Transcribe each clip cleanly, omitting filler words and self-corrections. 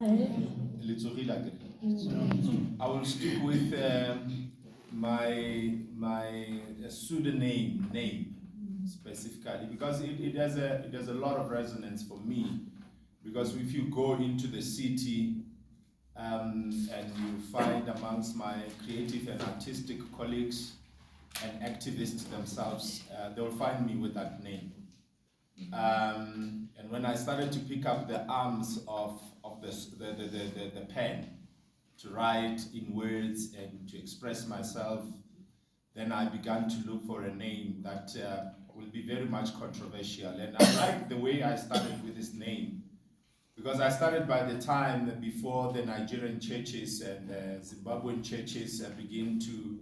I will stick with my pseudonym name specifically because it has a lot of resonance for me. Because if you go into the city and you find amongst my creative and artistic colleagues and activists themselves, they'll find me with that name. And when I started to pick up the arms of the pen to write in words and to express myself, then I began to look for a name that will be very much controversial. And I like the way I started with this name, because I started by the time before the Nigerian churches and Zimbabwean churches begin to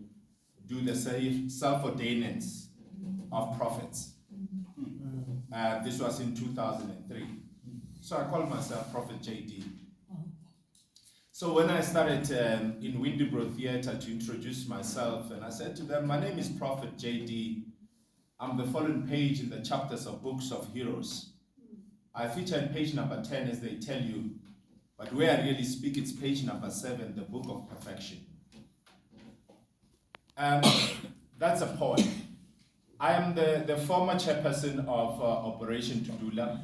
do the self-ordainance of prophets. This was in 2003. So I called myself Prophet JD. So when I started in Windybro Theatre to introduce myself, and I said to them, my name is Prophet JD. I'm the following page in the chapters of Books of Heroes. I feature in page number 10 as they tell you, but where I really speak, it's page number 7, the Book of Perfection. That's a poem. I am the former chairperson of Operation Dudula.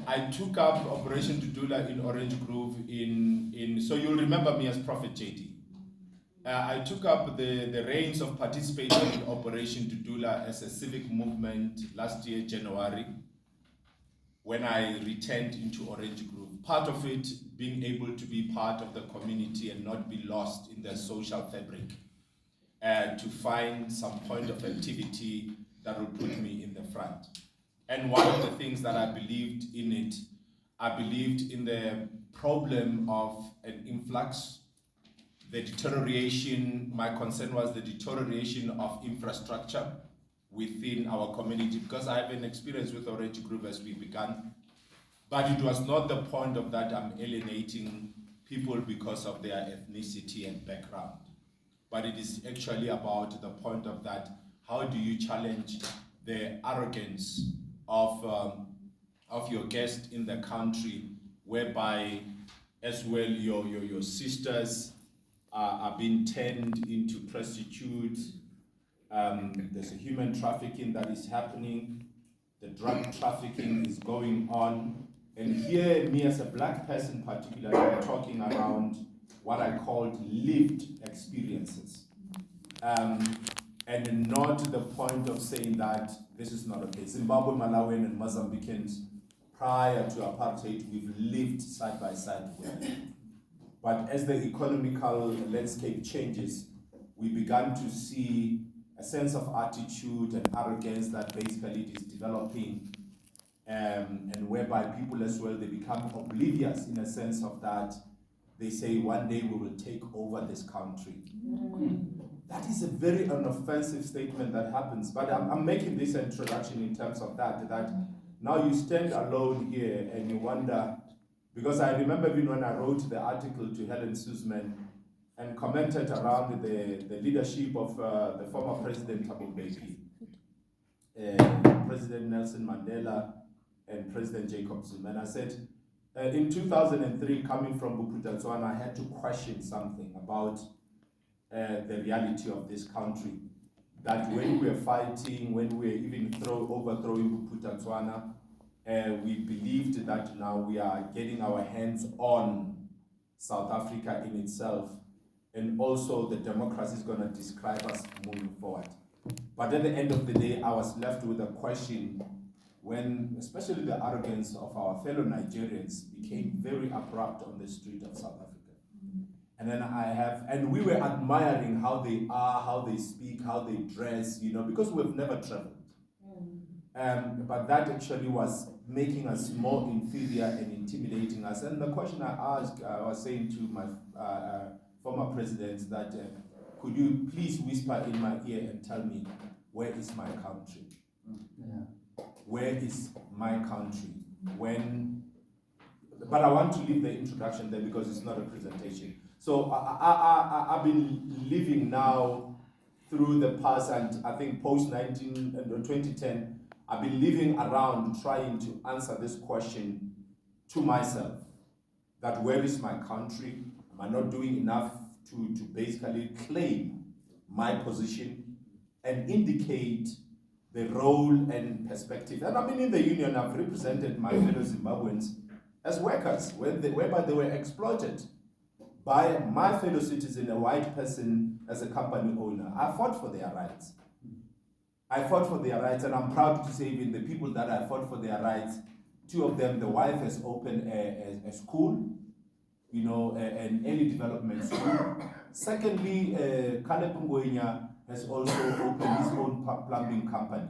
I took up Operation Dudula in Orange Grove so you'll remember me as Prophet JD. I took up the reins of participating in Operation Dudula as a civic movement last year, January, when I returned into Orange Grove. Part of it being able to be part of the community and not be lost in the social fabric. To find some point of activity that will put me in the front. And one of the things that I believed in it, I believed in the problem of an influx, the deterioration. My concern was the deterioration of infrastructure within our community, because I have an experience with Orange Group as we began, but it was not the point of that I'm alienating people because of their ethnicity and background. But it is actually about the point of that, how do you challenge the arrogance of your guest in the country, whereby as well your sisters are being turned into prostitutes. There's a human trafficking that is happening, the drug trafficking is going on, and here me as a black person particularly, I'm talking around what I called lived experiences. And not to the point of saying that this is not okay. Zimbabwe, Malawian, and Mozambicans, prior to apartheid, we've lived side by side with them. But as the economical landscape changes, we began to see a sense of attitude and arrogance that basically is developing, and whereby people as well, they become oblivious in a sense of that. They say one day we will take over this country. That is a very unoffensive statement that happens, but I'm making this introduction in terms of that now you stand alone here and you wonder, because I remember even when I wrote the article to Helen Suzman and commented around the leadership of the former President Thabo Mbeki, President Nelson Mandela, and President Jacob Zuma, and I said, in 2003, coming from Bophuthatswana, I had to question something about the reality of this country. That when we were fighting, when we were even overthrowing Bophuthatswana, we believed that now we are getting our hands on South Africa in itself, and also the democracy is going to describe us moving forward. But at the end of the day, I was left with a question when, especially the arrogance of our fellow Nigerians became very abrupt on the street of South Africa. And then we were admiring how they are, how they speak, how they dress, because we've never traveled. But that actually was making us more inferior and intimidating us. And the question I asked, I was saying to my former president that, could you please whisper in my ear and tell me, where is my country? Where is my country? But I want to leave the introduction there because it's not a presentation. So I've been living now through the past, and I think post 2010, I've been living around trying to answer this question to myself. that where is my country? Am I not doing enough to basically claim my position and indicate the role and perspective? And I mean, in the union, I've represented my fellow Zimbabweans as workers, whereby they were exploited by my fellow citizen, a white person, as a company owner. I fought for their rights. And I'm proud to say even the people that I fought for their rights, two of them, the wife has opened a school, an early development school. Secondly, Caleb Ngoinya has also opened his own plumbing company.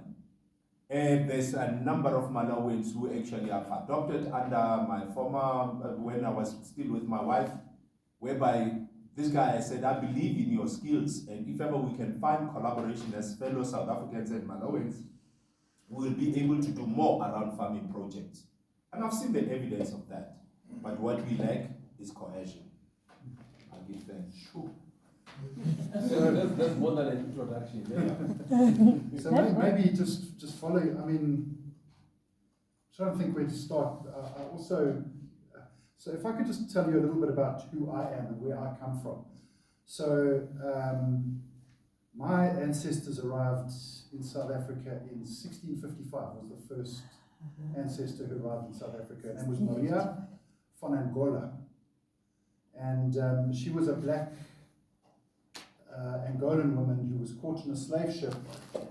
And there's a number of Malawians who actually have adopted under my former, when I was still with my wife, whereby this guy has said, I believe in your skills, and if ever we can find collaboration as fellow South Africans and Malawians, we will be able to do more around farming projects. And I've seen the evidence of that. But what we lack is cohesion. I'll give thanks. Sure. So that's more than an introduction. So maybe just following, I mean, I'm trying to think where to start. So if I could just tell you a little bit about who I am and where I come from. So my ancestors arrived in South Africa in 1655, was the first ancestor who arrived in South Africa. Her name was Maria van Angola. And she was a black Angolan woman who was caught in a slave ship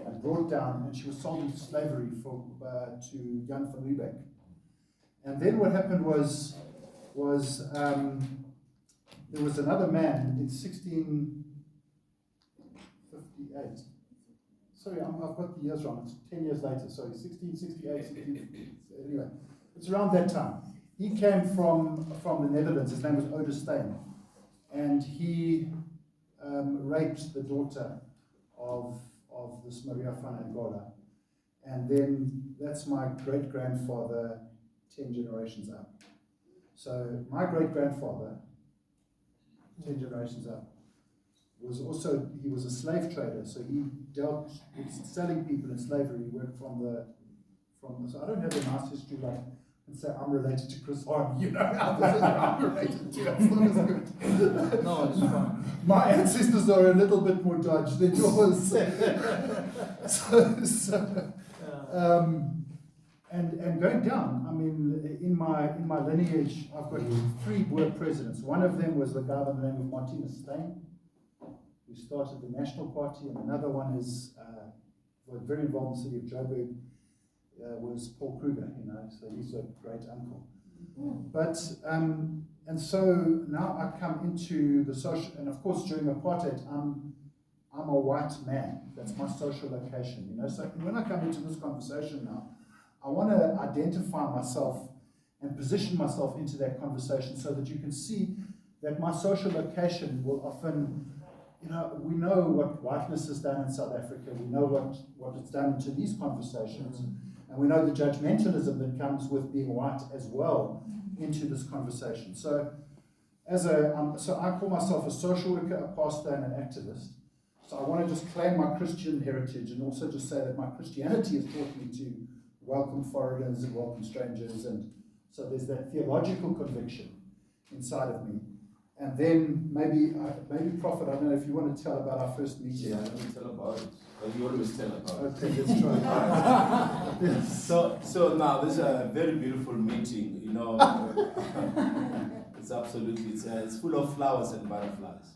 and brought down, and she was sold into slavery to Jan van Riebeck. And then what happened was there was another man in 1658. Sorry, I've got the years wrong. It's 10 years later. Sorry, 1668. Anyway, it's around that time. He came from the Netherlands. His name was Oda Steyn, and he raped the daughter of this Maria van Angola. And then that's my great-grandfather 10 generations up. So my great-grandfather, 10 generations up, he was a slave trader, so he dealt with selling people in slavery. He worked so I don't have a nice history like and say I'm related to Chris Arm, I'm related to, that's not as good. No, it's fine. My ancestors are a little bit more Dutch than yours. And going down, I mean, in my lineage, I've got 3 Boer presidents. One of them was the guy by the name of Martinus Steyn, who started the National Party, and another one is very involved in the city of Joburg, was Paul Kruger, so he's a great uncle. But and so now I come into the social, and of course during apartheid, I'm a white man. That's my social location, So when I come into this conversation now, I want to identify myself and position myself into that conversation so that you can see that my social location will often, we know what whiteness has done in South Africa, we know what it's done to these conversations, and we know the judgmentalism that comes with being white as well into this conversation. So so I call myself a social worker, a pastor, and an activist. So I want to just claim my Christian heritage and also just say that my Christianity has taught me to welcome foreigners and welcome strangers, and so there's that theological conviction inside of me. And then maybe Prophet, I don't know if you want to tell about our first meeting. Yeah, let me tell about it. But you always tell about it. Okay, let's try. So now this is a very beautiful meeting. It's absolutely it's full of flowers and butterflies.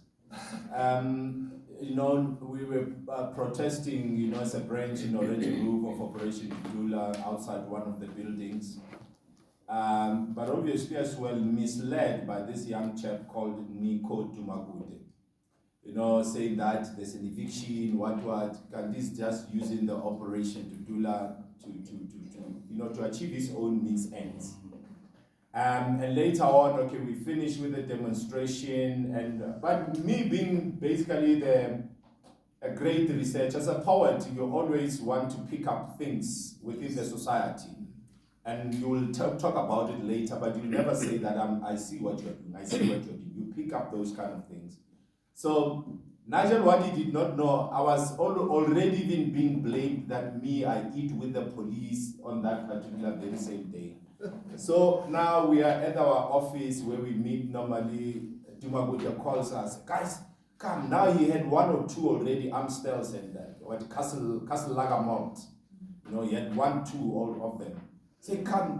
We were protesting, as a branch in Orange Grove of Operation Dudula outside one of the buildings. But obviously as well misled by this young chap called Nico Dumagude. Saying that there's an eviction, and he's just using the Operation Dudula to achieve his own means ends. And later on, we finished with the demonstration, but me being basically a great researcher, as a poet, you always want to pick up things within the society, and you will talk about it later, but you'll never say that I see what you're doing, I see what you're doing. You pick up those kind of things. So Nigel, what he did not know, I was already even being blamed that I eat with the police on that particular very same day. So now we are at our office where we meet normally. Dumaguta calls us, guys, come. Now he had 1 or 2 already, Amstels and Castle Lagamont. He had 1, 2, all of them. Say, come.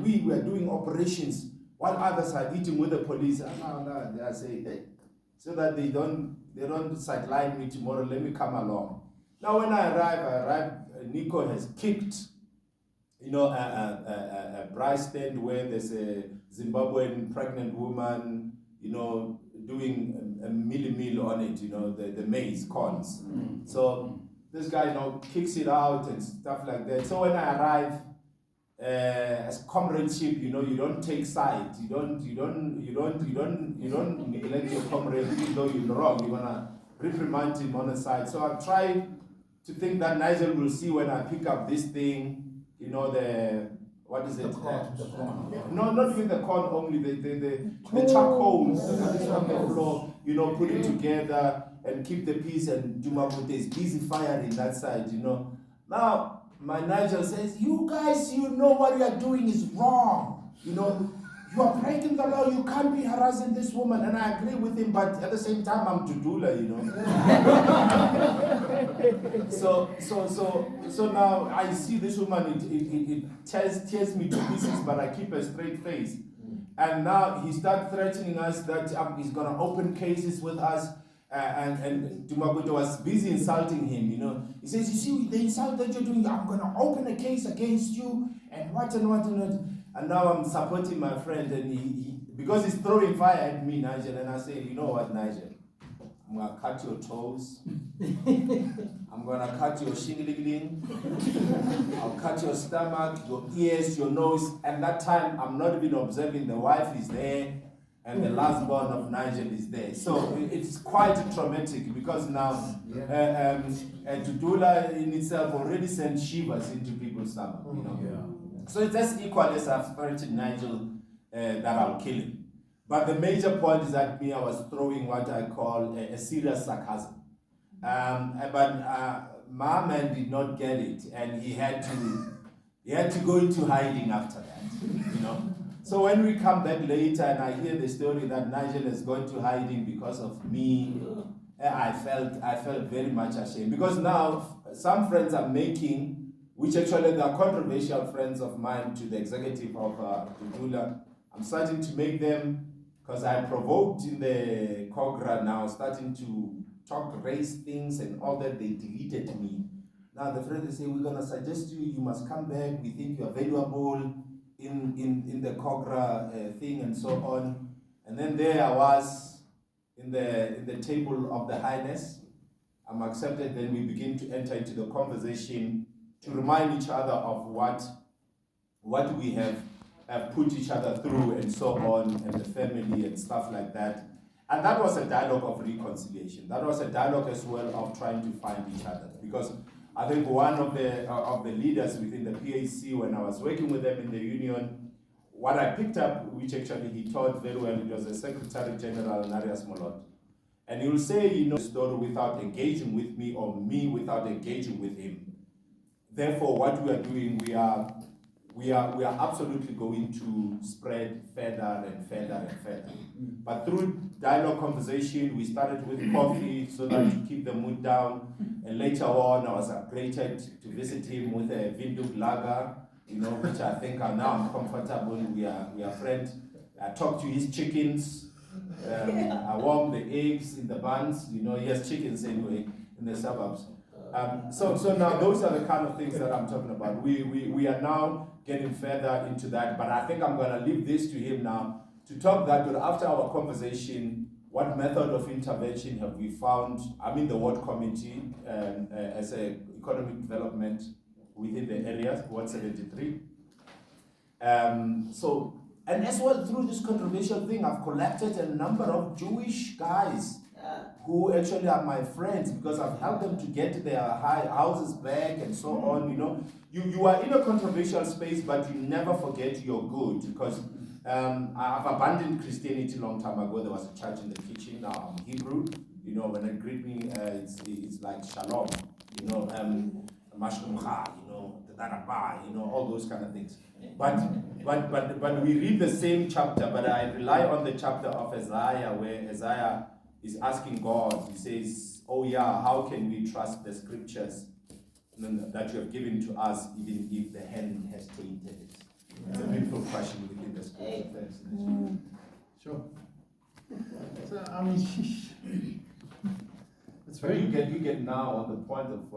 We were doing operations while others are eating with the police. No, they are saying, hey, so that they don't sideline me tomorrow, let me come along. Now when I arrive, Nico has kicked, a brass stand where there's a Zimbabwean pregnant woman, doing a meal on it, the maize, corns. So this guy kicks it out and stuff like that. So when I arrive, as comradeship, you don't take sides. You don't neglect your comrade even though you're wrong. You're gonna reprimand him on the side. So I tried to think that Nigel will see when I pick up this thing, what is it? The corn. No, not even the corn only, the charcoals on the floor, put it together and keep the peace, and Dumabute is busy firing that side, Now, my Nigel says, you guys, what you are doing is wrong. You are breaking the law, you can't be harassing this woman. And I agree with him, but at the same time, I'm Dudula, So now I see this woman, it tears me to pieces, but I keep a straight face. And now he starts threatening us that he's going to open cases with us. And Dumaguta was busy insulting him, He says, you see, the insult that you're doing, I'm going to open a case against you, and what. And now I'm supporting my friend, and he because he's throwing fire at me, Nigel, and I say, you know what, Nigel? I'm going to cut your toes. I'm going to cut your shingling. I'll cut your stomach, your ears, your nose. And that time, I'm not even observing the wife is there. And the last born of Nigel is there. So it's quite traumatic because now Dudula in itself already sent shivers into people's stomach. So it's as equal as I've threatened Nigel that I'll kill him. But the major point is that I was throwing what I call a serious sarcasm. But my man did not get it, and he had to go into hiding after that. So when we come back later and I hear the story that Nigel has gone to hiding because of me, I felt very much ashamed. Because now some friends I'm making, which actually they are controversial friends of mine to the executive of Dudula, I'm starting to make them, because I provoked in the Cogra now, starting to talk race things and all that, they deleted me. Now the friends, they say, we're going to suggest you must come back, we think you are valuable in the Cogra thing and so on. And then there I was in the table of the highness. I'm accepted, then we begin to enter into the conversation to remind each other of what we have put each other through and so on, and the family and stuff like that. And that was a dialogue of reconciliation. That was a dialogue as well of trying to find each other. Because I think one of the leaders within the PAC, when I was working with them in the union, what I picked up, which actually he taught very well, it was the Secretary General, Narias Molot. And he will say, the story without engaging with me, or me without engaging with him. Therefore, what we are doing, we are absolutely going to spread further and further and further. But through dialogue conversation, we started with coffee so that to keep the mood down. And later on, I was upgraded to visit him with a Vinduk Lager, which I think I'm comfortable. We are friends. I talked to his chickens. I warmed the eggs in the buns. He has chickens anyway in the suburbs. So now those are the kind of things that I'm talking about. We are now getting further into that, but I think I'm going to leave this to him now to talk that after our conversation, what method of intervention have we found? I'm in the ward committee as an economic development within the areas, Ward 73. And as well, through this controversial thing, I've collected a number of Jewish guys who actually are my friends, because I've helped them to get their houses back and so on. You are in a controversial space, but you never forget you're good, because I've abandoned Christianity a long time ago. There was a church in the kitchen. Now I'm Hebrew. You know, when they greet me, it's like shalom. You know, mashkumcha. You know, tadarabah. You know, all those kind of things. But we read the same chapter. But I rely on the chapter of Isaiah, where Isaiah is asking God. He says, "Oh yeah, how can we trust the scriptures that you have given to us, even if the hand has tainted it?" It's a beautiful question within the scripture. Thanks. Sure. So, I mean, it's So very you get now on the point of